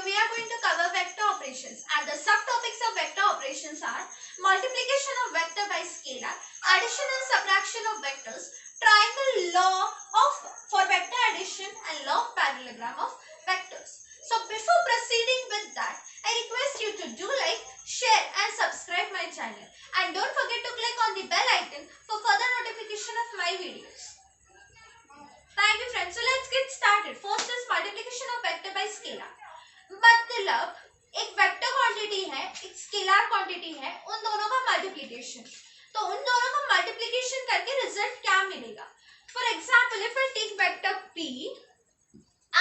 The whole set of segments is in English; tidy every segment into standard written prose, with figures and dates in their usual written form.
video we are going to cover vector operations, and the subtopics of vector operations are multiplication of vector by scalar, addition and subtraction of vectors, triangle law of for vector addition, and law of parallelogram of vectors. So before proceeding with that, I request you to do like, share and subscribe my channel, and don't forget to click on the bell icon for further notification of my videos. Thank you friends. So let's get started. First is multiplication of vector by scalar. मतलब एक vector quantity है, एक scalar quantity है, उन दोनों का multiplication. तो उन दोनों का मल्टीप्लिकेशन करके रिजल्ट क्या मिलेगा? For example, if I take vector p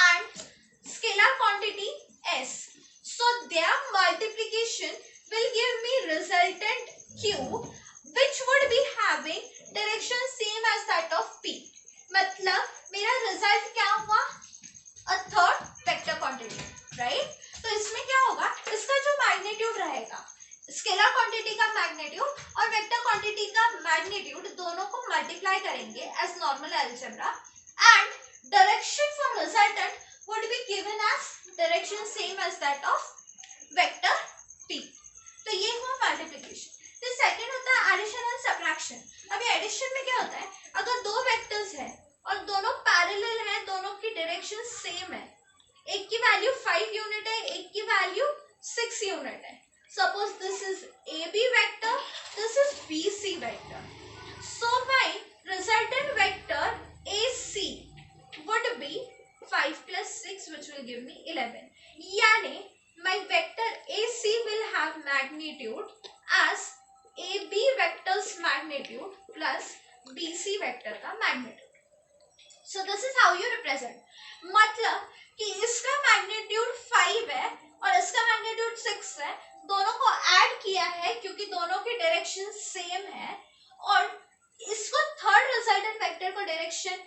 and scalar quantity s, so their multiplication will give me resultant q, which would be having direction same as that of p. मतलब मेरा result क्या हुआ? A third vector quantity, right? तो इसमें क्या होगा? इसका जो मैग्नीट्यूड रहेगा, स्केलर क्वांटिटी का मैग्नीट्यूड और वेक्टर क्वांटिटी का मैग्नीट्यूड, दोनों को मल्टीप्लाई करेंगे as normal algebra, and direction for resultant would be given as direction same as that of vector p. तो ये हुआ मल्टीप्लिकेशन. फिर सेकंड होता है एडिशन एंड सबट्रैक्शन. अभी एडिशन में क्या होता है? अगर दो वेक्टर्स है और दोनों पैरेलल है, दोनों की डायरेक्शन सेम है, एक की वैल्यू 5 यूनिट है, एक की वैल्यू 6 यूनिट है. Suppose this is AB vector, this is BC vector. So my resultant vector AC would be 5 plus 6, which will give me 11. यानी my vector AC will have magnitude as AB vector's magnitude plus BC vector का magnitude. So this is how you represent. मतलब कि इसका magnitude 5 है और इसका magnitude 6 है, दोनों को ऐड किया है क्योंकि दोनों की डायरेक्शन सेम है, और इसको थर्ड रिजल्टेंट वेक्टर को डायरेक्शन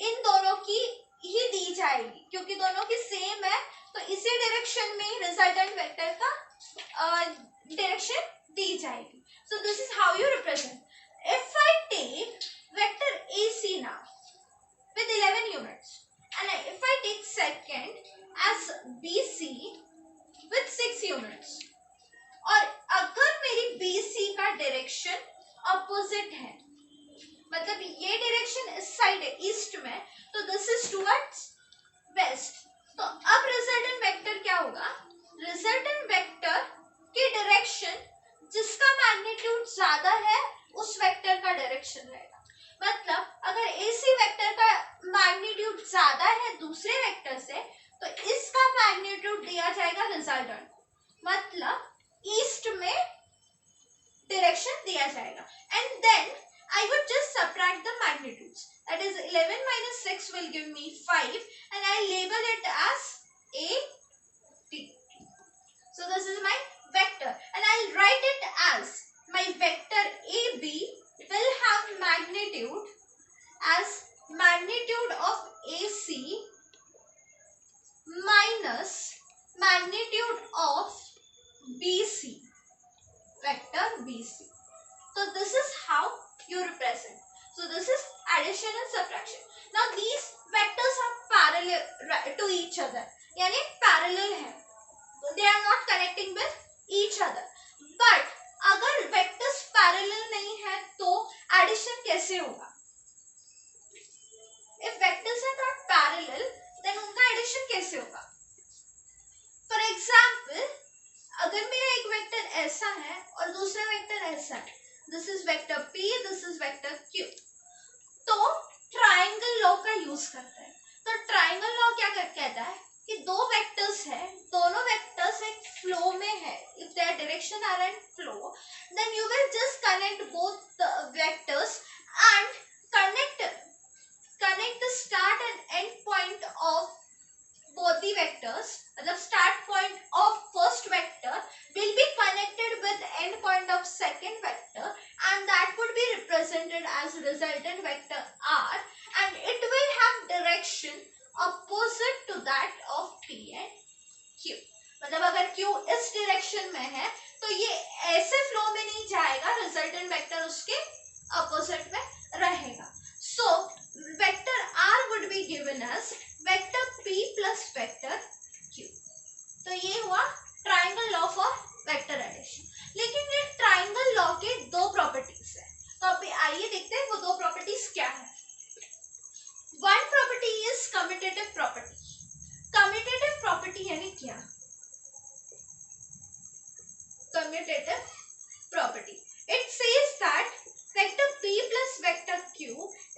इन दोनों की ही दी जाएगी क्योंकि दोनों की सेम है, तो इसी डायरेक्शन में रिजल्टेंट वेक्टर का डायरेक्शन दी जाएगी. So this is how you represent. If I take vector AC now with 11 units, and if I take second as BC with 6 units, और अगर मेरी BC का डायरेक्शन अपोजिट है, मतलब ये डायरेक्शन इस साइड है ईस्ट में, तो दिस इज टुवर्ड्स वेस्ट, तो अब रिजल्टेंट वेक्टर क्या होगा? रिजल्टेंट वेक्टर की डायरेक्शन जिसका मैग्नीट्यूड ज्यादा है उस वेक्टर का डायरेक्शन रहेगा. मतलब अगर AC वेक्टर का मैग्नीट्यूड ज्यादा है दूसरे वेक्टर से, तो इसका मैग्नीट्यूड दिया जाएगा रिजल्टेंट, मतलब ईस्ट में डायरेक्शन दिया जाएगा. And then I would just subtract the magnitudes. That is 11 minus 6 will give me 5, and I label it as AP. So this is my vector, and I'll write it as my vector AB will have magnitude as magnitude of AC minus magnitude of BC, vector BC. So this is how you represent. So this is addition and subtraction. Now these vectors are parallel to each other, यानी parallel है, they are not connecting with each other. But अगर vectors parallel नहीं है तो addition कैसे होगा? If vectors are not parallel, then उनका addition कैसे होगा? For example, अगर मेरा एक वेक्टर ऐसा है और दूसरा वेक्टर ऐसा है, this is vector P, this is vector Q, तो ट्राइंगल लॉ का यूज करते हैं. तो ट्राइंगल लॉ क्या कहता है कि दो वेक्टर्स है, दोनों वेक्टर्स एक फ्लो में है, if their direction are in flow, then you will just connect both the vectors and connect the start and end point of both the vectors. The start point of first vector will be connected with end point of second vector, and that would be represented as resultant vector R, and it will have direction opposite to that of P and Q. मतलब अगर Q इस direction में है तो ये ऐसे flow में नहीं जाएगा, रिजल्टेंट वेक्टर उसके अपोजिट में रहेगा. So vector R would be given as vector P plus vector Q. तो commutative property. Commutative property यानी क्या? Commutative property. It says that vector p plus vector q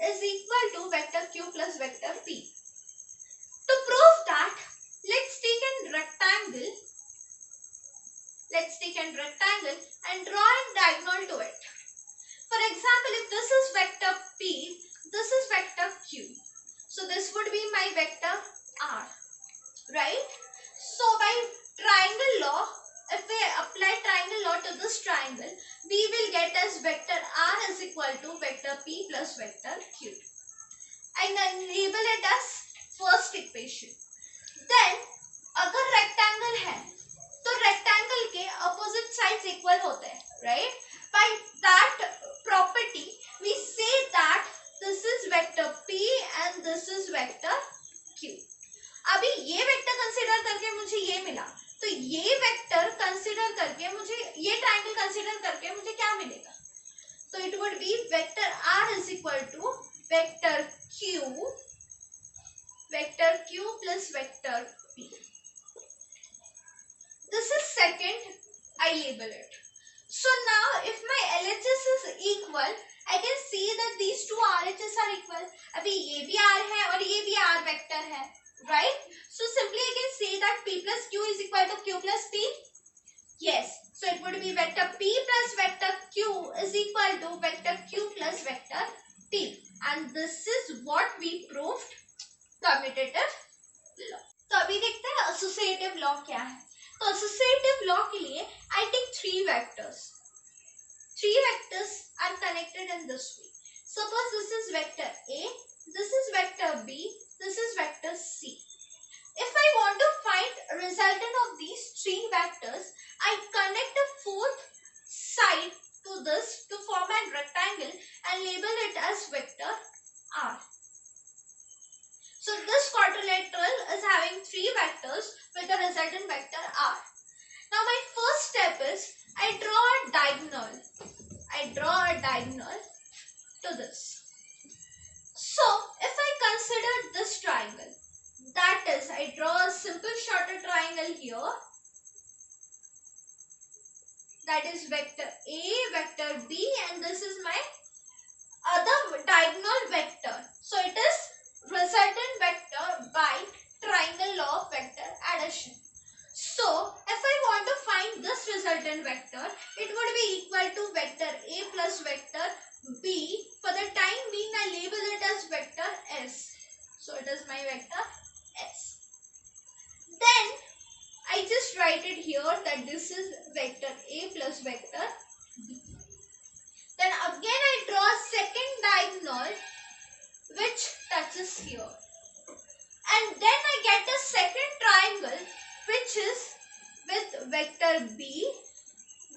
is equal to vector q plus vector p. To prove that, let's take a rectangle. And draw a diagonal to it. For example, if this is vector p, this is vector q. So this would be my vector r, right? So by triangle law, if we apply triangle law to this triangle, we will get as vector r is equal to vector p plus vector q. And then label it as first equation. Then अगर rectangle है तो rectangle के opposite sides equal होते हैं, right? By that property, we say that this is vector p and this is vector q. अभी ये vector consider करके मुझे ये मिला, तो ये वेक्टर कंसीडर करके मुझे ये ट्राइंगल कंसीडर करके मुझे क्या मिलेगा? तो it would be vector r is equal to vector q plus vector p. This is second, I label it. So now if my LHS is equal, I can see that these two RHS are equal. अभी ये भी R है और ये भी R vector है, right? So simply I can say that P plus Q is equal to Q plus P. Yes. So it would be vector P plus vector Q is equal to vector Q plus vector P. And this is what we proved commutative law. तो अभी देखते हैं associative law क्या है. तो associative law के लिए I take three vectors. Three vectors are connected in this way. Suppose this is vector A, this is vector B, this is vector C. If I want to find resultant of these three vectors, I connect a fourth side to this to form a rectangle and label it as vector R. So this quadrilateral is having three vectors with the resultant vector R. Now my first step is I draw a diagonal. To this. So if I consider this triangle, that is I draw a simple shorter triangle here. That is vector A, vector B, and this is my other diagonal vector. So it is resultant vector by triangle law of vector addition. So if I want to find this resultant vector, it would be equal to vector A plus vector B. For the time being, I label it as vector S. So it is my vector S. Then I just write it here that this is vector A plus vector B. Then again I draw a second diagonal which touches here. And then I get a second triangle which is with vector B,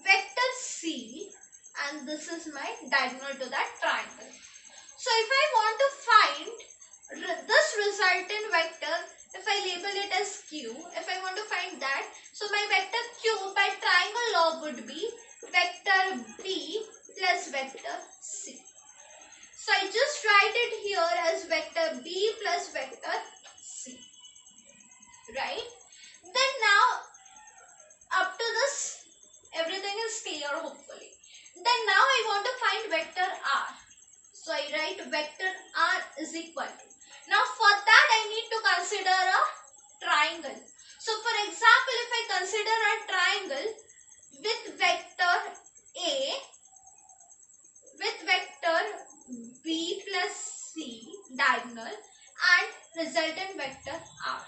vector C, and this is my diagonal to that triangle. So if I want to find this resultant vector, if I label it as Q, if I want to find that, so my vector Q by triangle law would be vector B plus vector C. So I just write it here as vector B plus vector C, right? Then now up to this everything is clear hopefully. Then now I want to find vector R. So I write vector R is equal to. Now for that I need to consider a triangle. So for example, if I consider a triangle with vector A, with vector B plus C diagonal and resultant vector R.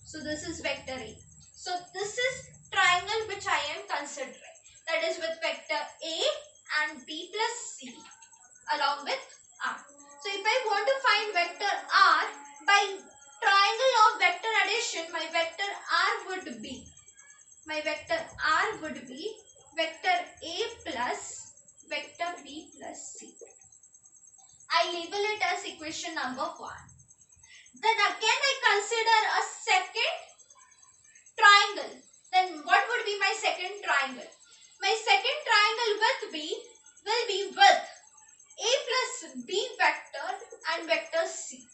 So this is vector A. So this is triangle which I am considering. That is with vector A and B plus C along with R. So if I want to find vector R by triangle of vector addition, my vector R would be vector A plus vector B plus C. I label it as equation number 1. Then again I consider a second triangle. Then what would be my second triangle? My second triangle with B will be with A plus B vector and vector C.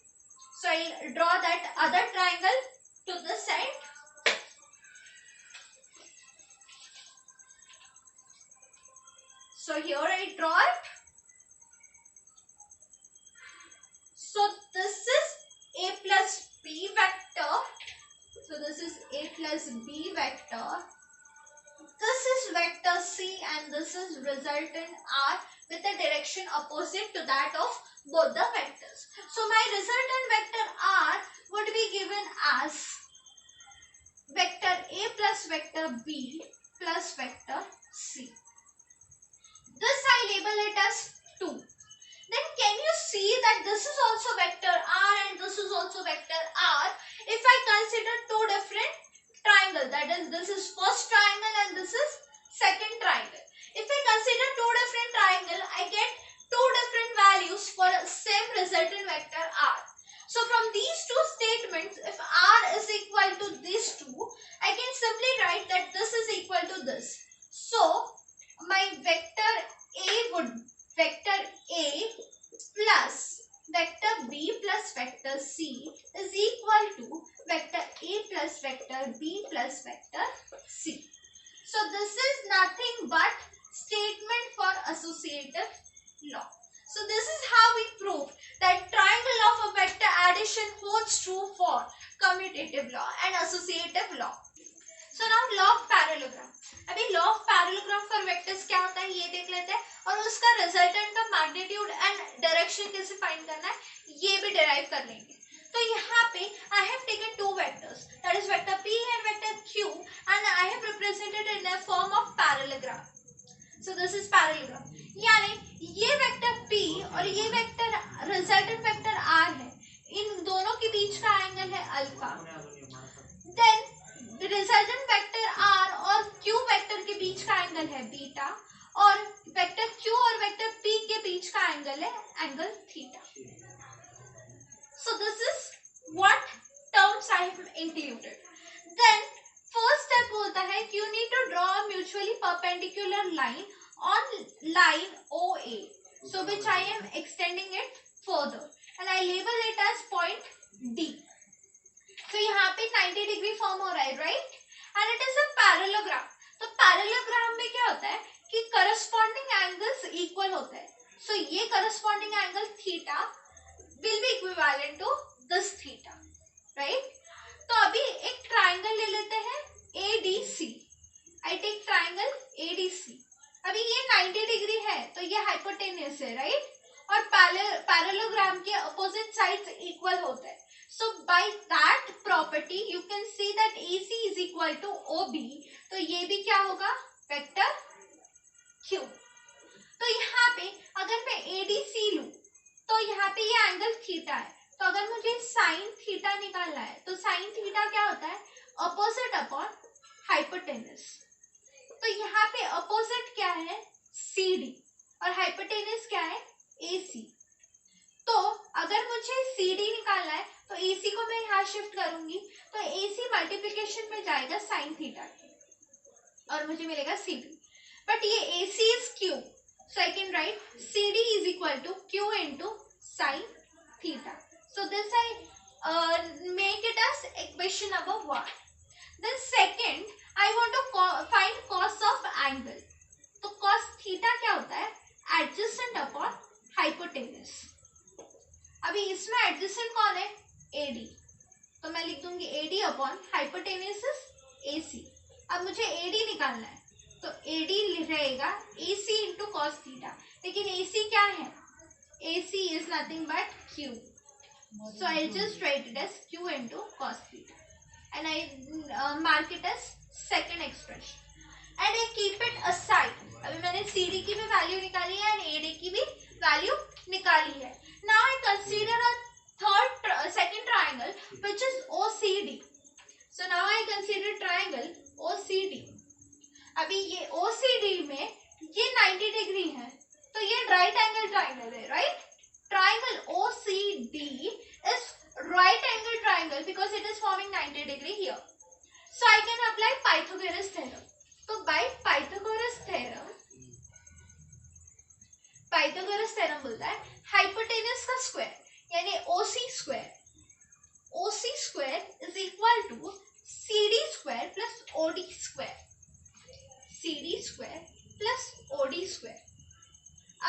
So I'll draw that other triangle to this end. So here I draw it. So this is A plus B vector. So this is A plus B vector. This is vector C and this is resultant R with a direction opposite to that of both the vectors. So my resultant vector R would be given as vector A plus vector B plus vector C. This I label it as 2. Then can you see that this is also vector R and this is also vector R if I consider two different triangles, that is this is first triangle and this is second triangle. If I consider two different triangles, I get two different values for same resultant vector R. So from these two statements, if R is equal to these two, I can simply write that this is equal to this. So my vector A would vector A plus vector B plus vector C is equal to vector A plus vector B plus vector C. So this is nothing but statement for associative law. So this is how we prove that triangle of a vector addition holds true for commutative law and associative law. So now law of parallelogram. अभी law of parallelogram for vectors क्या होता है ये देख लेते हैं और उसका resultant का magnitude and direction कैसे find करना है ये भी derive कर लेंगे. तो यहाँ पे I have taken two vectors, that is vector P and vector Q, and I have represented in the form of parallelogram. So this is parallelogram. यानी ये vector P और ये vector resultant vector R है, इन दोनों के बीच का angle है alpha. Then resultant vector R और Q वेक्टर के बीच का एंगल है बीटा और वेक्टर Q और वेक्टर P के बीच का एंगल है angle theta. So this is what terms I have included. Then first step बोलता है कि you need to draw a mutually perpendicular line on line OA. So which I am extending it further and I label it as point D. तो यहाँ पे 90 degree form हो रहा है right and it is a parallelogram. तो parallelogram में क्या होता है कि करस्पॉन्डिंग एंगल्स इक्वल होते हैं. सो ये corresponding angle theta will be equivalent to this theta right. तो अभी एक ट्राइंगल ले लेते हैं ADC. I take triangle ADC. अभी ये 90 डिग्री है तो ये हाइपोटेन्यूस है राइट और पैरेललोग्राम के अपोजिट साइड्स इक्वल होते हैं. So by that property you can see that AC is equal to OB. तो ये भी क्या होगा वेक्टर Q. तो यहाँ पे अगर मैं ADC लूँ तो यहाँ पे ये एंगल थीटा है. तो अगर मुझे साइन थीटा निकालना है तो साइन थीटा क्या होता है अपोजिट अपॉन हाइपोटेनस. तो यहाँ पे अपोजिट क्या है CD और हाइपोटेनस क्या है AC. तो अगर मुझे CD निकालना है तो AC को मैं यहाँ शिफ्ट करूंगी तो AC मल्टीप्लिकेशन में जाएगा साइन थीटा के और मुझे मिलेगा CD. बट ये AC is Q so I can write CD is equal to Q into sine theta. So this I make it as equation number 1. Then second I want to find cos of angle. तो cos theta क्या होता है adjacent upon hypotenuse. अभी इसमें adjacent कौन है AD तो मैं लिख दूंगी AD अपॉन हाइपोटेनस AC. अब मुझे AD निकालना है तो AD रहेगा AC इंटू कॉस थीटा. लेकिन AC क्या है AC is nothing but Q. So I just write it as Q into cos theta and I mark it as second expression and I keep it aside. अभी मैंने CD की भी value निकाली है and AD की भी value निकाली है. Now I consider a second triangle which is OCD. So now I consider triangle OCD. अभी ये OCD में ये 90 डिग्री है तो ये राइट एंगल ट्राइंगल है right. Triangle OCD is right angle triangle because it is forming 90 degree here. So I can apply Pythagoras theorem. तो by Pythagoras theorem बोलता है हाइपोटेनस का स्क्वायर यानी OC square OC square is equal to CD square plus OD square, CD square plus OD square.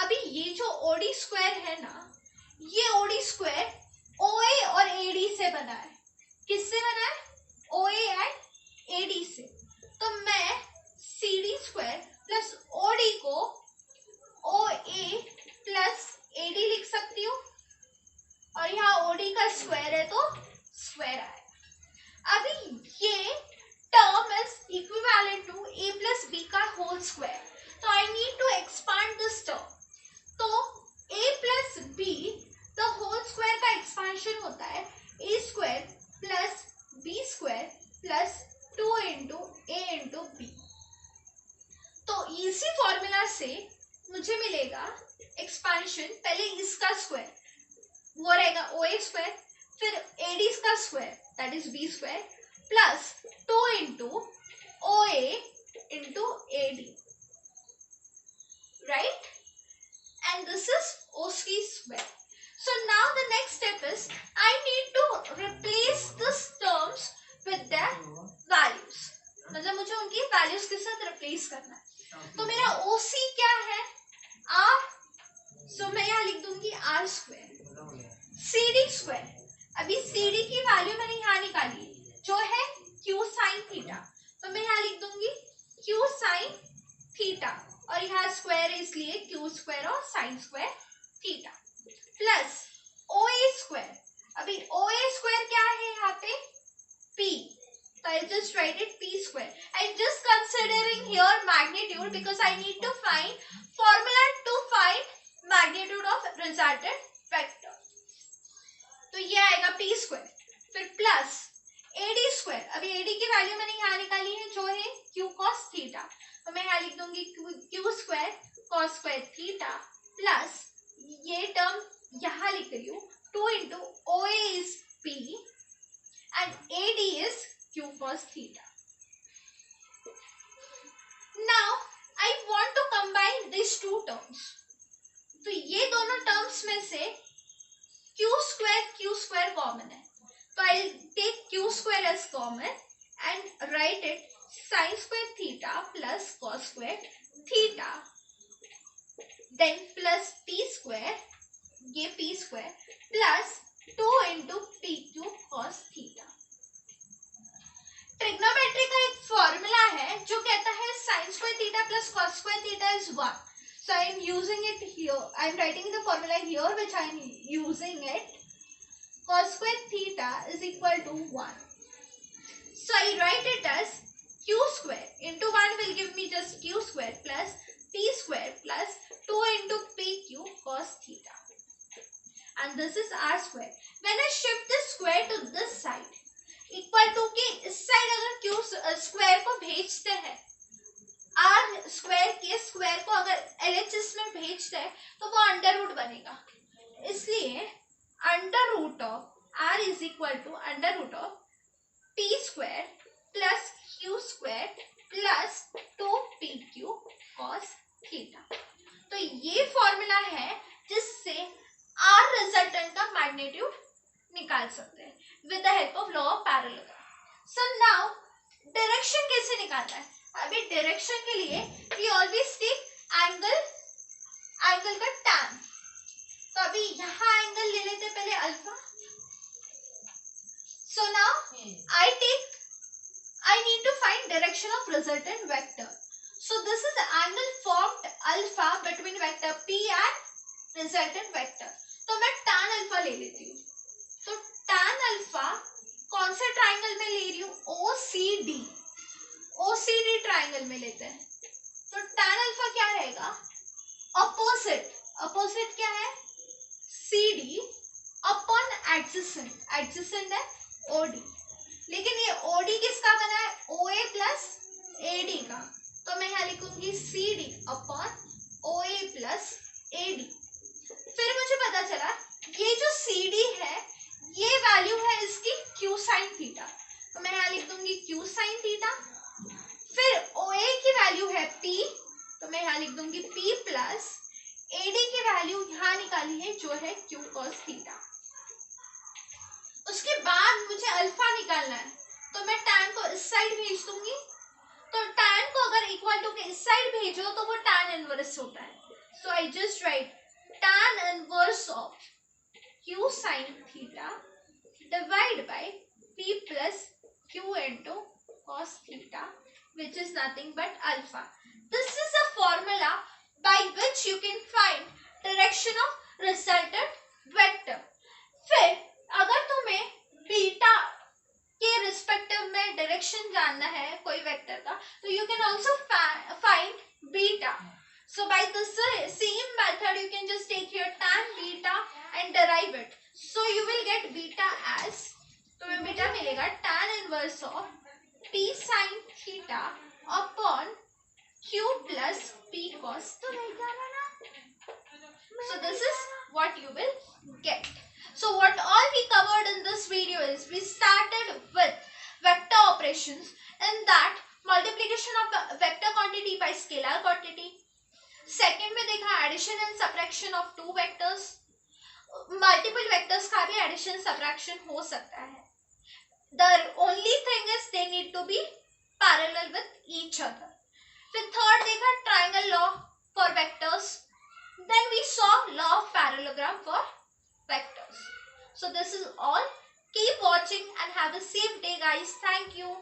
अभी ये जो OD square है ना, ये OD स्क्वायर OA और AD से बना है। किससे बना है? OA एंड AD से। तो मैं CD स्क्वायर प्लस OD को OA प्लस AD लिख सकती हूँ, और यहाँ OD का स्क्वायर है तो स्क्वायर आया। अभी ये term is equivalent to A plus B का होल स्क्वायर, तो I need to expand this term. तो A plus B the whole square का एक्सपांशन होता है A square plus B square plus 2 into A into B। तो इसी formula से मुझे मिलेगा एक्सपांशन, पहले इसका स्क्वायर वो रहेगा OA स्क्वायर, फिर AD का square that is B square plus 2 into OA into AD, right? And this is OC square. So now the next step is I need to replace these terms with their values. मतलब मुझे उनकी values के साथ replace करना है। तो मेरा OC क्या है? R. So मैं यहाँ लिख दूंगी R square. CD square. अभी CD की वैल्यू मैंने यहाँ निकाली जो है Q sin थीटा, तो मैं यहाँ लिख दूंगी Q sin थीटा, और यहाँ स्क्वायर इसलिए Q स्क्वायर और sin square theta plus OA square. अभी OA स्क्वायर क्या है यहाँ पे? P, so I'll just write it P square. I'm just considering here magnitude because I need to find formula to find magnitude of resultant vector. तो ये आएगा P square, फिर plus AD square. अभी AD की value मैंने यहाँ निकाली है जो है Q cos थीटा, तो मैं यहाँ लिख दूंगी Q square cos square theta plus ये टर्म यहाँ लिख रही हूँ 2 into OA is P and AD is Q cos theta. Now I want to combine these two terms. तो ये दोनों टर्म्स में से Q square कॉमन है, तो I'll take Q square as common and write it sin square theta plus cos square theta, then plus P square, ये P square plus 2 into PQ cos theta. Trigonometry का एक formula है जो कहता है sin square theta plus cos square theta is 1. So I am using it here. I am writing the formula here which I am using it. Cos square theta is equal to 1. So I write it as Q square into 1 will give me just Q square plus P square plus 2 into PQ cos theta. And this is R square. When I shift this square to this side, equal to कि इस side अगर Q square को भेजते हैं, R square के square को अगर LHS में भेजते हैं तो वो अंडर रूट बनेगा, इसलिए under root of R is equal to under root of P square plus Q square plus 2PQ cos theta. तो ये फॉर्मूला है जिससे R रिजल्टेंट का मैग्नीट्यूड निकाल सकते हैं with the help of law of parallelogram. So now direction कैसे निकालना है? अभी डायरेक्शन के लिए वी ऑलवेज टेक एंगल का tan। तो अभी यहाँ एंगल ले लेते पहले alpha. So now I need to find direction of resultant vector. So this is the angle formed alpha between vector P and resultant vector. तो मैं tan अल्फा ले लेती हूँ। तो tan अल्फा कौन से ट्राइंगल में ले रही हूँ? OCD ट्राइंगल में लेते हैं। तो tan अल्फा क्या रहेगा? अपोजिट क्या है? CD अपॉन एडजेसेंट है OD, लेकिन ये OD किसका बना है? OA प्लस AD का, तो मैं यहाँ लिखूंगी CD upon OA plus AD। फिर मुझे पता चला ये जो CD है ये वैल्यू है इसकी Q sin थीटा, तो मैं यहाँ लिख दूंगी Q sin थीटा। फिर OA की वैल्यू है P, तो मैं यहाँ लिख दूंगी P प्लस AD की वैल्यू यहाँ निकाली है जो है Q cos थीटा। उसके बाद मुझे अल्फा निकालना है तो मैं tan को इस साइड भेज दूंगी, तो tan को अगर इक्वल टू के इस साइड भेजो तो वो tan इनवर्स होता है. So I just write tan inverse of q sin theta divide by p plus q into cos theta, which is nothing but alpha. This is a formula by which you can find direction of resultant vector. फिर अगर तुम्हें beta के respective में direction जानना है कोई vector का, तो you can also find beta. So by the same method you can just take your tan beta and derive it. So you will get beta as, तुम्हें बीटा मिलेगा tan inverse of p sin theta upon q plus p cos theta. So this is what you will get. So what all we covered in this video is, we started with vector operations, in that multiplication of vector quantity by scalar quantity. Second में देखा addition and subtraction of two vectors. Multiple vectors का भी addition subtraction हो सकता है. The only thing is they need to be parallel with each other. फिर third देखा triangle law for vectors. Then we saw law of parallelogram for vectors. So this is all. Keep watching and have a safe day, guys. Thank you.